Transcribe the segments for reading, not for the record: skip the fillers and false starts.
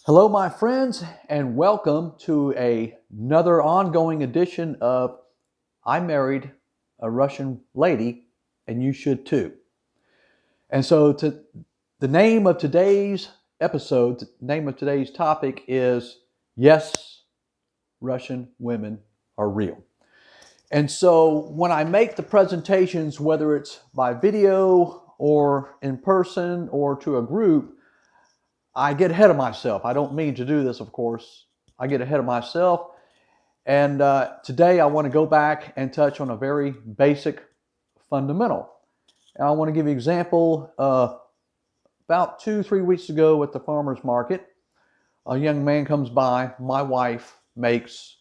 Hello, my friends, and welcome to another ongoing edition of I Married a Russian Lady, and You Should Too. And so, the name of today's episode, the name of today's topic is Yes, Russian Women Are Real. And so, when I make the presentations, whether it's by video or in person or to a group, I get ahead of myself. I don't mean to do this, of course. I get ahead of myself. And today I want to go back and touch on a very basic fundamental. And I want to give you an example. About 2-3 weeks ago at the farmer's market, a young man comes by. My wife makes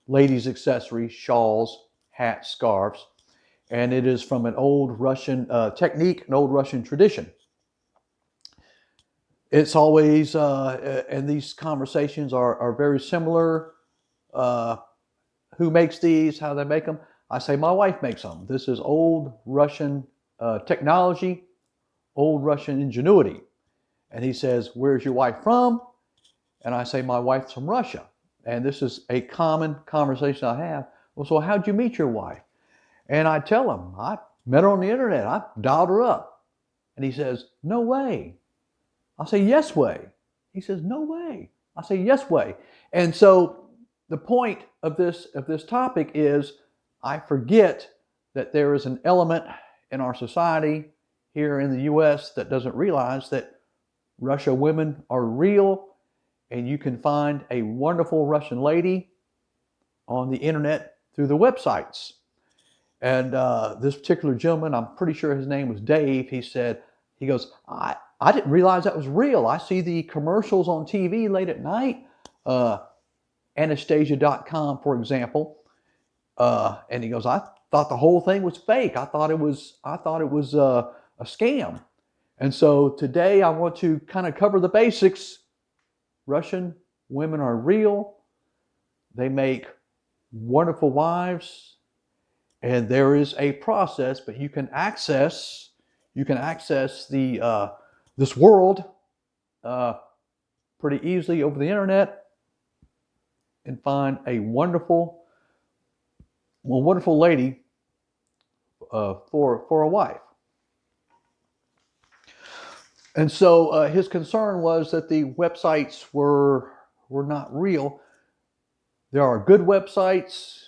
ladies' accessories, shawls, hats, scarves. And it is from an old Russian technique, an old Russian tradition. It's always, and these conversations are very similar. Who makes these? How they make them? I say my wife makes them. This is old Russian technology, old Russian ingenuity. And he says, "Where's your wife from?" And I say, "My wife's from Russia." And this is a common conversation I have. Well, so how'd you meet your wife? And I tell him, I met her on the internet. I dialed her up. And he says, "No way." I say, "Yes way." He says, "No way." I say, "Yes way." And so the point of this topic is I forget that there is an element in our society here in the US that doesn't realize that Russia women are real, and you can find a wonderful Russian lady on the internet through the websites. And this particular gentleman, I'm pretty sure his name was Dave, he goes, I didn't realize that was real. I see the commercials on TV late at night, Anastasia.com, for example. And he goes, I thought the whole thing was fake. I thought it was a scam. And so today I want to kind of cover the basics. Russian women are real. They make wonderful wives, and there is a process, but you can access the this world pretty easily over the internet and find a wonderful lady for a wife. And so his concern was that the websites were not real. There are good websites,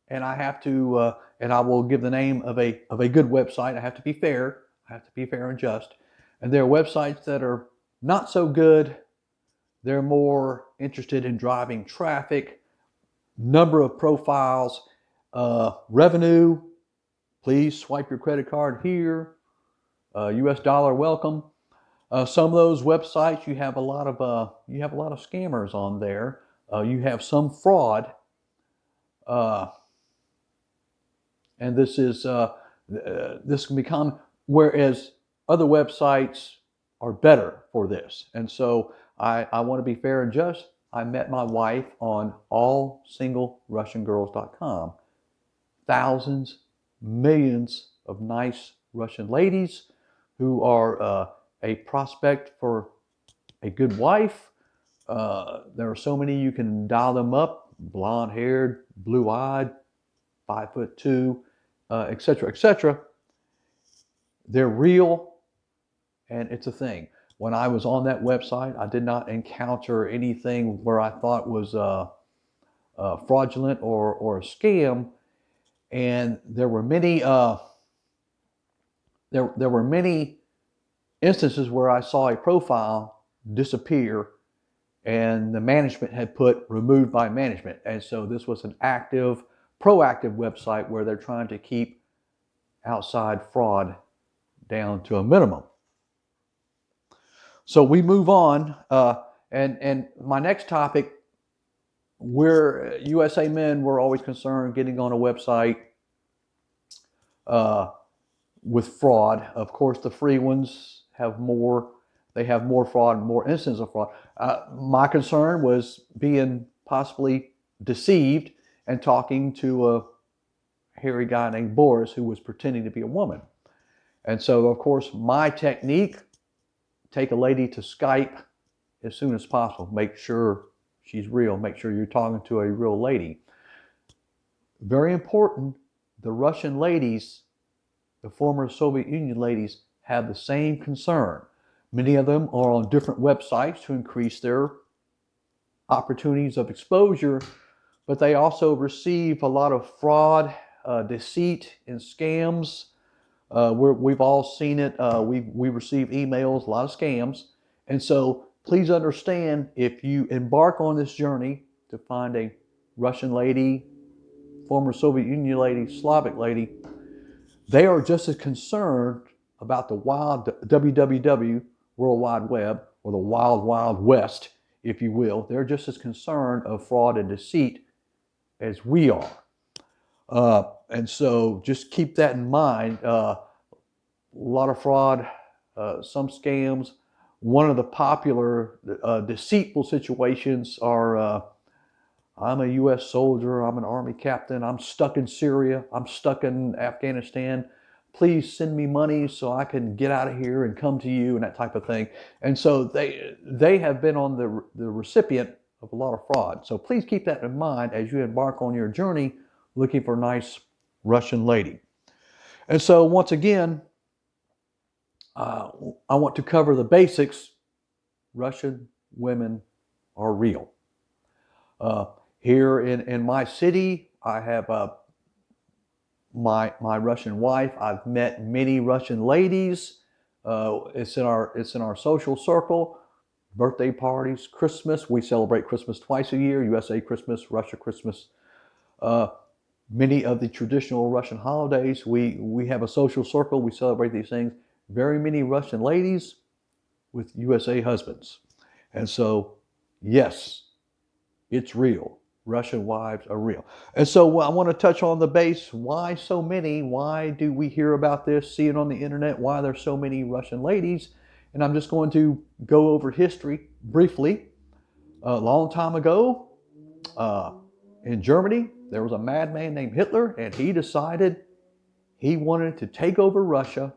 and I have to and I will give the name of a good website. I have to be fair. I have to be fair and just. And there are websites that are not so good. They're more interested in driving traffic, number of profiles, revenue. Please swipe your credit card here. US dollar welcome. Some of those websites, you have a lot of scammers on there. You have some fraud, and this can be common. Whereas other websites are better for this. And so I want to be fair and just. I met my wife on allsinglerussiangirls.com. Thousands, millions of nice Russian ladies who are a prospect for a good wife. There are so many, you can dial them up: blonde haired, blue eyed, 5'2", etc., etc. They're real, and it's a thing. When I was on that website, I did not encounter anything where I thought was fraudulent or a scam. And there were many there were many instances where I saw a profile disappear, and the management had put "removed by management." And so this was an active, proactive website where they're trying to keep outside fraud down to a minimum. So we move on, and my next topic, we're USA men, we're always concerned getting on a website with fraud. Of course, the free ones have more. They have more fraud, more instances of fraud. My concern was being possibly deceived and talking to a hairy guy named Boris who was pretending to be a woman. And so, of course, my technique: take a lady to Skype as soon as possible. Make sure she's real. Make sure you're talking to a real lady. Very important, the Russian ladies, the former Soviet Union ladies, have the same concern. Many of them are on different websites to increase their opportunities of exposure, but they also receive a lot of fraud, deceit, and scams. We've all seen it. We receive emails, a lot of scams. And so please understand, if you embark on this journey to find a Russian lady, former Soviet Union lady, Slavic lady, they are just as concerned about the wild WWW, World Wide Web, or the Wild Wild West, if you will. They're just as concerned of fraud and deceit as we are. And so just keep that in mind. A lot of fraud, some scams. One of the popular deceitful situations are, I'm a U.S. soldier, I'm an Army captain, I'm stuck in Syria, I'm stuck in Afghanistan. Please send me money so I can get out of here and come to you, and that type of thing. And so they have been on the recipient of a lot of fraud. So please keep that in mind as you embark on your journey looking for a nice Russian lady. And so once again, I want to cover the basics. Russian women are real. Here in my city, I have my Russian wife. I've met many Russian ladies. It's in our social circle. Birthday parties, Christmas. We celebrate Christmas twice a year: USA Christmas, Russia Christmas. Many of the traditional Russian holidays, we have a social circle. We celebrate these things. Very many Russian ladies with USA husbands, and so yes, it's real. Russian wives are real. And so I want to touch on the base. Why so many? Why do we hear about this, see it on the internet? Why there's so many Russian ladies? And I'm just going to go over history briefly. A long time ago, in Germany, there was a madman named Hitler, and he decided he wanted to take over Russia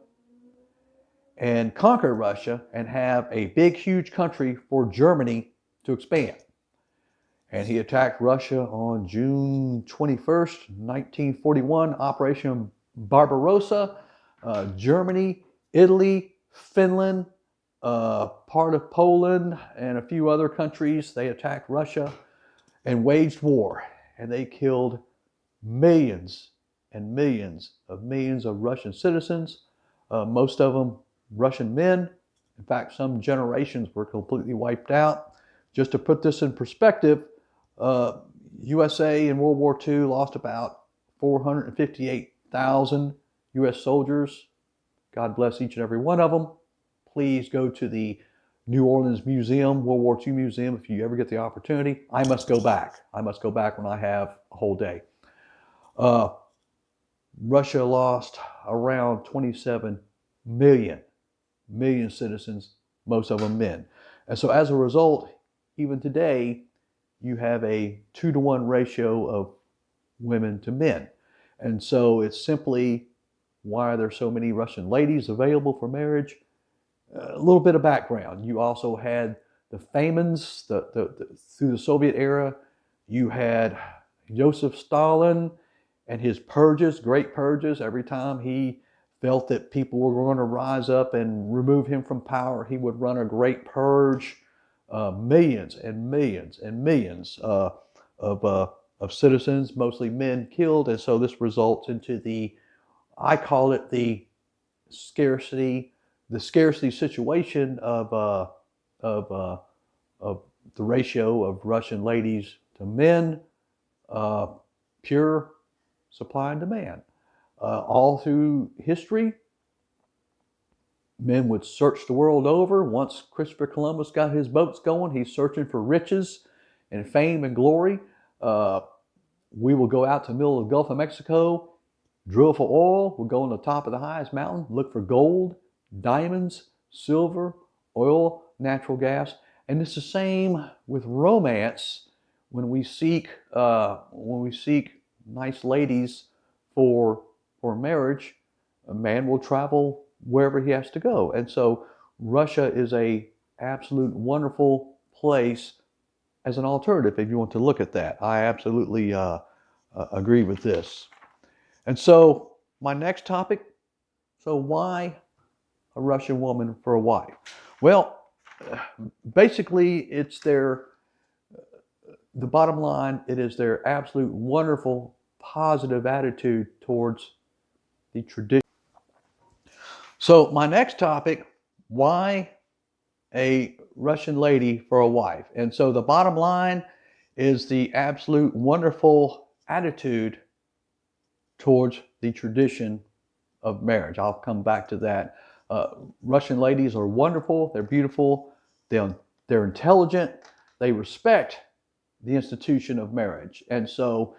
and conquer Russia and have a big, huge country for Germany to expand. And he attacked Russia on June 21st, 1941, Operation Barbarossa. Germany, Italy, Finland, part of Poland, and a few other countries, they attacked Russia and waged war. And they killed millions and millions of Russian citizens, most of them Russian men. In fact, some generations were completely wiped out. Just to put this in perspective, USA in World War II lost about 458,000 U.S. soldiers. God bless each and every one of them. Please go to the New Orleans Museum, World War II Museum, if you ever get the opportunity. I must go back. I must go back when I have a whole day. Russia lost around 27 million citizens, most of them men. And so as a result, even today, you have a 2-to-1 ratio of women to men. And so it's simply, why are there so many Russian ladies available for marriage? A little bit of background. You also had the famines through the Soviet era. You had Joseph Stalin and his purges, great purges. Every time he felt that people were going to rise up and remove him from power, he would run a great purge. Millions and millions and millions of citizens, mostly men, killed. And so this results into I call it the scarcity situation of the ratio of Russian ladies to men, pure supply and demand. All through history, men would search the world over. Once Christopher Columbus got his boats going, he's searching for riches and fame and glory. We will go out to the middle of the Gulf of Mexico, drill for oil. We'll go on the top of the highest mountain, look for gold, diamonds, silver, oil, natural gas. And it's the same with romance. When we seek nice ladies for marriage, a man will travel wherever he has to go. And so Russia is a absolute wonderful place as an alternative if you want to look at that. I absolutely agree with this. And so my next topic, so why a Russian woman for a wife? Well, basically it's the bottom line, it is their absolute wonderful positive attitude towards the tradition. So my next topic, why a Russian lady for a wife? And so the bottom line is the absolute wonderful attitude towards the tradition of marriage. I'll come back to that. Russian ladies are wonderful. They're beautiful. They're intelligent. They respect the institution of marriage. And so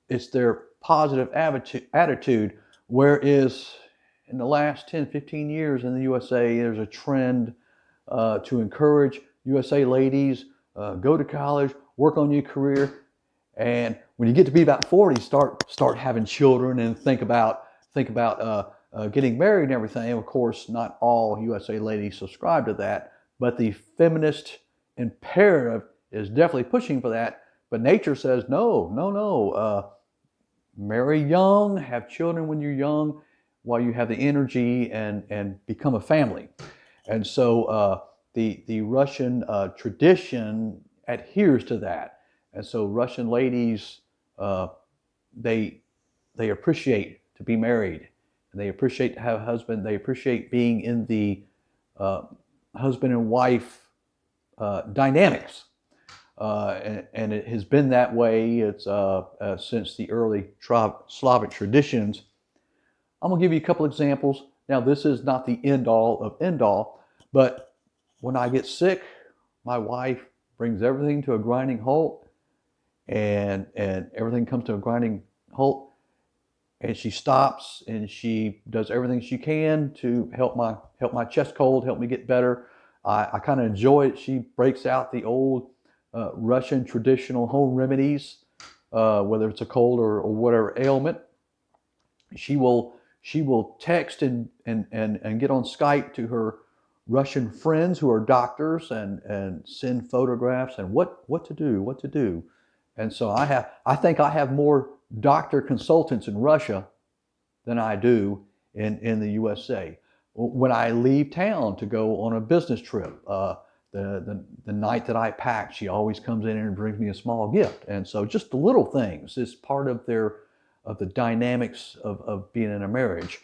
it's their positive attitude. Whereas in the last 10, 15 years in the USA, there's a trend to encourage USA ladies, go to college, work on your career, and when you get to be about 40, start having children and think about getting married and everything. Of course, not all USA ladies subscribe to that, but the feminist imperative is definitely pushing for that. But nature says no, no, no. Marry young, have children when you're young, while you have the energy, and become a family. And so the Russian tradition adheres to that. And so Russian ladies, they appreciate to be married, and they appreciate to have a husband. They appreciate being in the husband and wife dynamics, and it has been that way. It's since the early Slavic traditions. I'm gonna give you a couple examples. Now, this is not the end all of end all, but when I get sick, my wife brings everything to a grinding halt. And everything comes to a grinding halt, and she stops and she does everything she can to help my chest cold, help me get better. I kind of enjoy it. She breaks out the old Russian traditional home remedies, whether it's a cold or whatever ailment. She will text and get on Skype to her Russian friends who are doctors and send photographs and what to do. And so I think I have more doctor consultants in Russia than I do in the USA. When I leave town to go on a business trip, the night that I pack, she always comes in and brings me a small gift. And so just the little things is part of the dynamics of being in a marriage.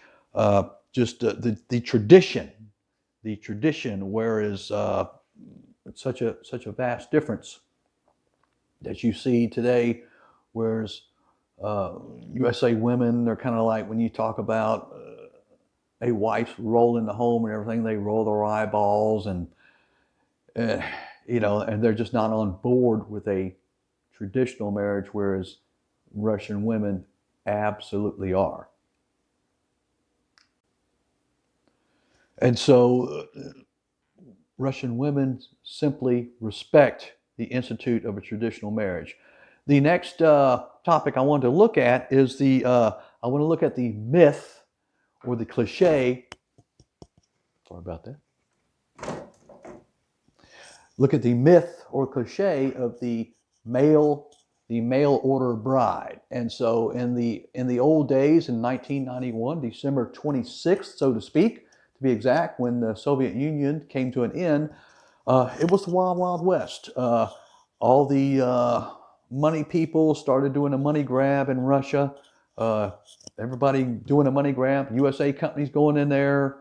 Just the tradition, whereas it's such a vast difference that you see today, whereas USA women, they're kind of like, when you talk about a wife's role in the home and everything, they roll their eyeballs and and they're just not on board with a traditional marriage, whereas Russian women absolutely are. And so Russian women simply respect the institute of a traditional marriage. The next topic I want to look at is I want to look at the myth or the cliche. Sorry about that. Look at the myth or cliche of the mail order bride. And so in the old days, in 1991, December 26th, so to speak, to be exact, when the Soviet Union came to an end, it was the Wild Wild West. All the money people started doing a money grab in Russia. Everybody doing a money grab. USA companies going in there,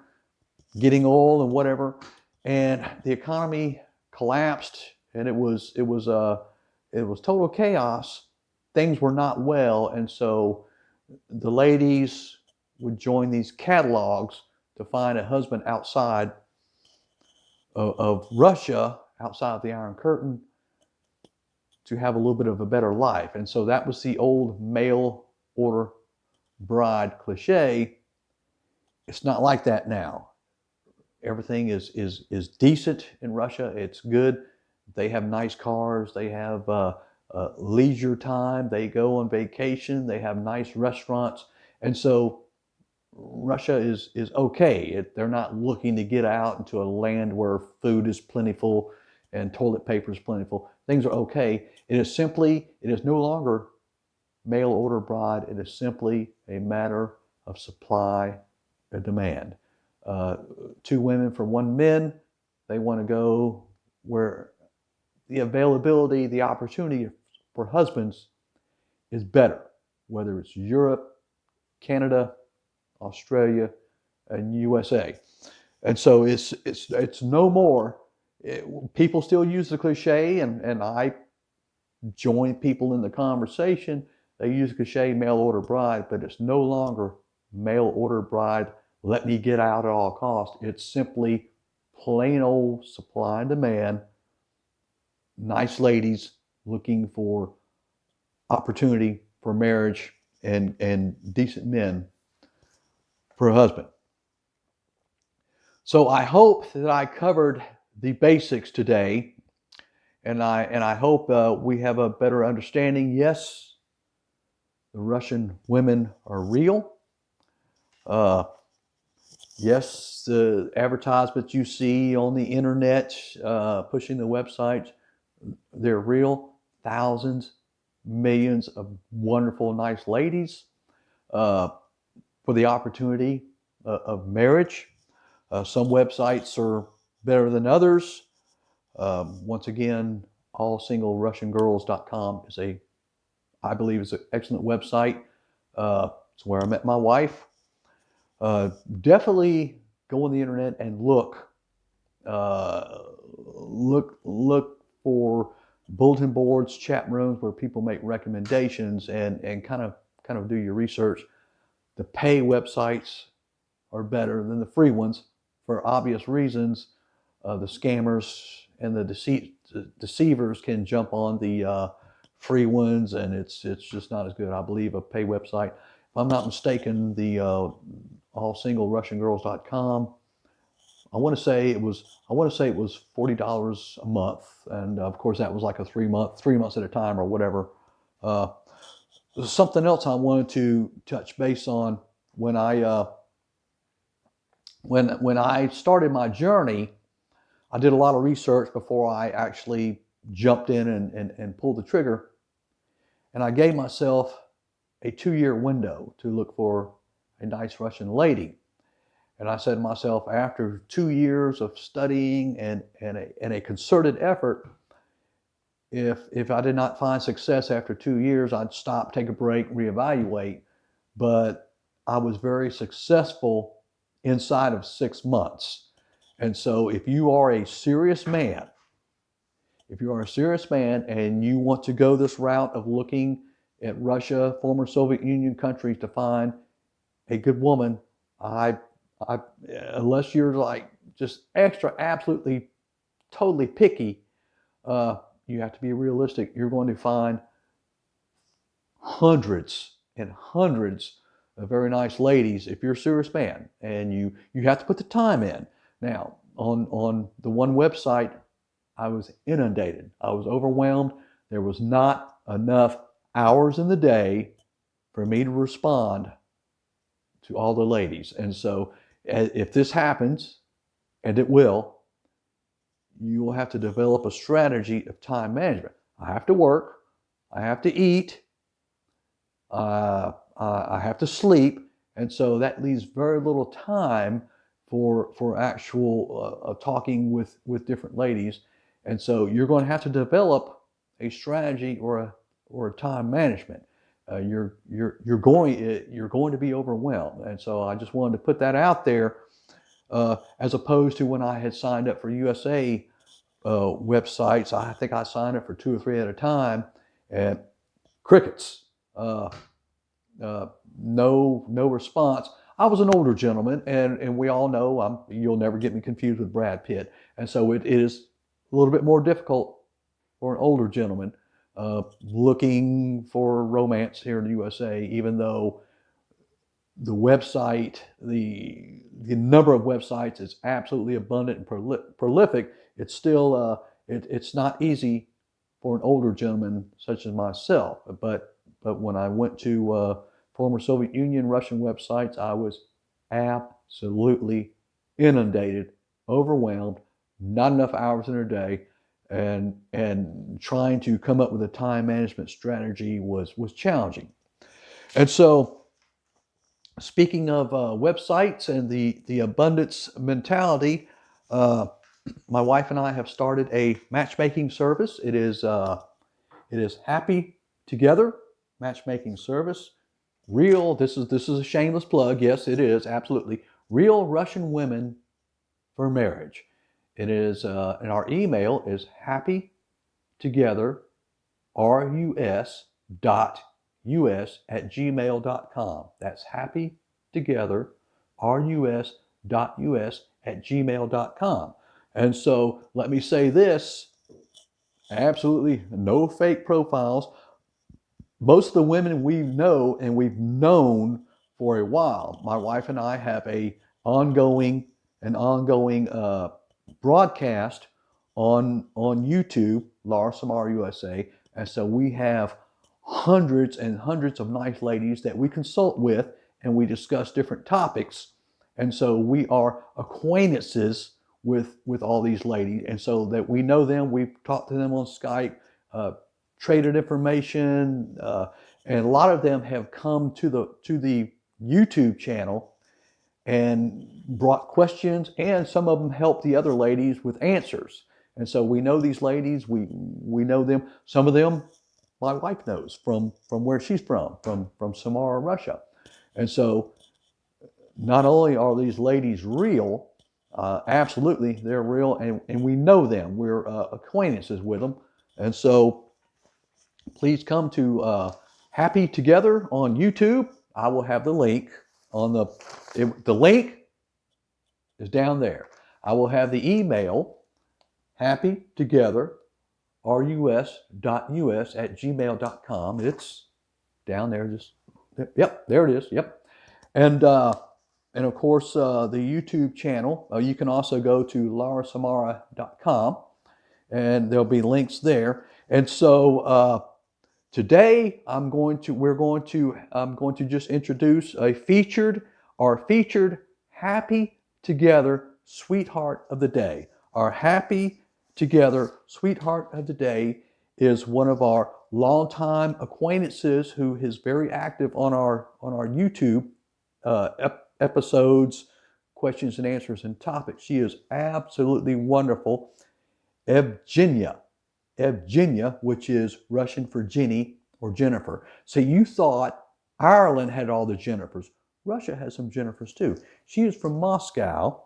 getting oil and whatever, and the economy collapsed, and it was total chaos. Things were not well, and so the ladies would join these catalogs to find a husband outside of Russia, outside of the Iron Curtain, to have a little bit of a better life. And so that was the old mail order bride cliche. It's not like that now. Everything is decent in Russia. It's good. They have nice cars. They have leisure time. They go on vacation. They have nice restaurants. And so Russia is okay. They're not looking to get out into a land where food is plentiful and toilet paper is plentiful. Things are okay. It is no longer mail order bride. It is simply a matter of supply and demand. Two women for one man, they want to go where the availability, the opportunity for husbands is better, whether it's Europe, Canada, Australia, and USA. And so it's no more. People still use the cliche, and I join people in the conversation. They use the cliche mail order bride, but it's no longer mail order bride, let me get out at all costs. It's simply plain old supply and demand. Nice ladies looking for opportunity for marriage and decent men for a husband. So I hope that I covered the basics today, and I hope we have a better understanding. Yes, the Russian women are real. Yes, the advertisements you see on the internet pushing the websites, they're real. Thousands, millions of wonderful, nice ladies for the opportunity of marriage. Some websites are better than others. Once again, allsinglerussiangirls.com I believe, is an excellent website. It's where I met my wife. Definitely go on the internet and look for bulletin boards, chat rooms where people make recommendations, and kind of do your research. The pay websites are better than the free ones for obvious reasons. The scammers and the deceivers can jump on the free ones, and it's just not as good. I believe a pay website, if I'm not mistaken, the allsinglerussiangirls.com, I want to say it was $40 a month, and of course that was like a 3 months at a time or whatever. Something else I wanted to touch base on when I started my journey, I did a lot of research before I actually jumped in and pulled the trigger, and I gave myself a 2-year window to look for a nice Russian lady. And I said to myself, after 2 years of studying and a concerted effort, if I did not find success after 2 years, I'd stop, take a break, reevaluate. But I was very successful inside of 6 months. And so if you are a serious man, and you want to go this route of looking at Russia, former Soviet Union countries to find a good woman, unless you're like just extra, absolutely, totally picky, you have to be realistic. You're going to find hundreds and hundreds of very nice ladies if you're a serious man, and you have to put the time in. Now, on the one website, I was inundated. I was overwhelmed. There was not enough hours in the day for me to respond to all the ladies. And so if this happens, and it will, you will have to develop a strategy of time management. I have to work, I have to eat, I have to sleep, and so that leaves very little time for actual talking with different ladies. And so you're going to have to develop a strategy or a time management. You're going to be overwhelmed, and so I just wanted to put that out there, as opposed to when I had signed up for USA websites. I think I signed up for 2 or 3 at a time, and crickets, no response. I was an older gentleman, and we all know you'll never get me confused with Brad Pitt, and so it is a little bit more difficult for an older gentleman looking for romance here in the USA, even though the website, the number of websites is absolutely abundant and prolific. It's still it's not easy for an older gentleman such as myself. But when I went to former Soviet Union, Russian websites, I was absolutely inundated, overwhelmed, not enough hours in a day. and trying to come up with a time management strategy was challenging. And so, speaking of websites and the abundance mentality, my wife and I have started a matchmaking service. It is Happy Together matchmaking service. Real. This is a shameless plug. Yes, it is absolutely real Russian women for marriage. It is, and our email is happytogetherrus.us@gmail.com. That's happytogetherrus.us@gmail.com. And so let me say this, absolutely no fake profiles. Most of the women we know and we've known for a while. My wife and I have an ongoing broadcast on YouTube, Laura Samara USA, and so we have hundreds and hundreds of nice ladies that we consult with, and we discuss different topics, and so we are acquaintances with all these ladies, and so that we know them. We've talked to them on Skype, traded information, and a lot of them have come to the YouTube channel and brought questions, and some of them helped the other ladies with answers. And so we know these ladies, we know them. Some of them my wife knows from where she's from Samara, Russia. And so not only are these ladies real, absolutely they're real, and we know them. We're acquaintances with them. And so please come to Happy Together on YouTube. I will have the link on the link is down there. I will have the email happytogetherrus.us@gmail.com. It's down there. Just yep, there it is. Yep. And of course the YouTube channel. You can also go to laurasamara.com, and there'll be links there. And so today I'm going to just introduce our featured Happy Together Sweetheart of the Day. Our Happy Together Sweetheart of the Day is one of our longtime acquaintances who is very active on our YouTube episodes, questions and answers and topics. She is absolutely wonderful. Evgenia, which is Russian for Jenny or Jennifer. So you thought Ireland had all the Jennifers. Russia has some Jennifers too. She is from Moscow.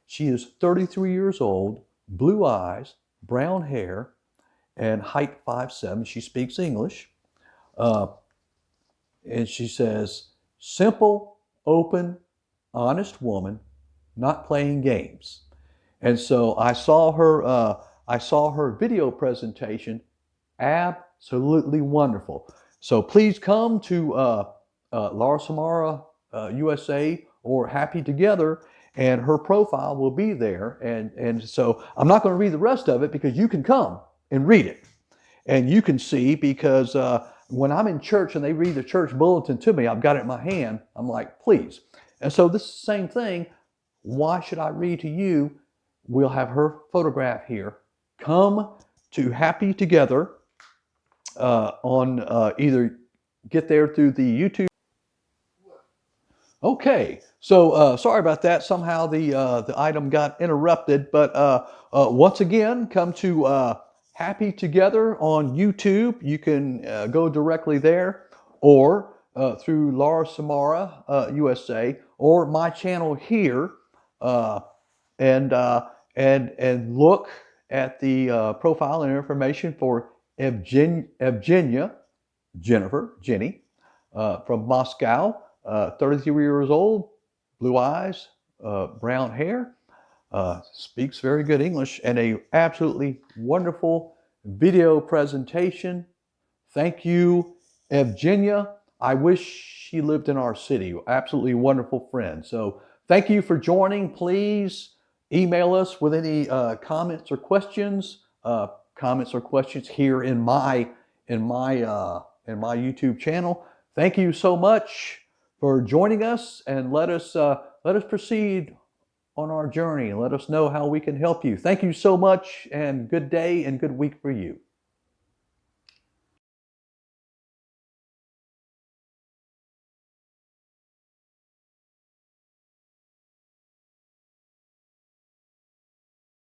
She is 33 years old, blue eyes, brown hair, and height 5'7". She speaks English. And she says, simple, open, honest woman, not playing games. And so I saw her video presentation, absolutely wonderful. So please come to Laura Samara USA or Happy Together, and her profile will be there. And so I'm not going to read the rest of it because you can come and read it. And you can see, because when I'm in church and they read the church bulletin to me, I've got it in my hand. I'm like, please. And so this is the same thing. Why should I read to you? We'll have her photograph here. Come to Happy Together on either get there through the YouTube. Okay, so sorry about that. Somehow the item got interrupted, but once again, come to Happy Together on YouTube. You can go directly there, or through Laura Samara USA, or my channel here, and look at the profile and information for Evgenia, Jenny, from Moscow. 33 years old, blue eyes, brown hair, speaks very good English, and a absolutely wonderful video presentation. Thank you, Evgenia. I wish she lived in our city. Absolutely wonderful friend. So thank you for joining. Please email us with any comments or questions. Here in my YouTube channel. Thank you so much for joining us, and let us proceed on our journey and let us know how we can help you. Thank you so much, and good day and good week for you.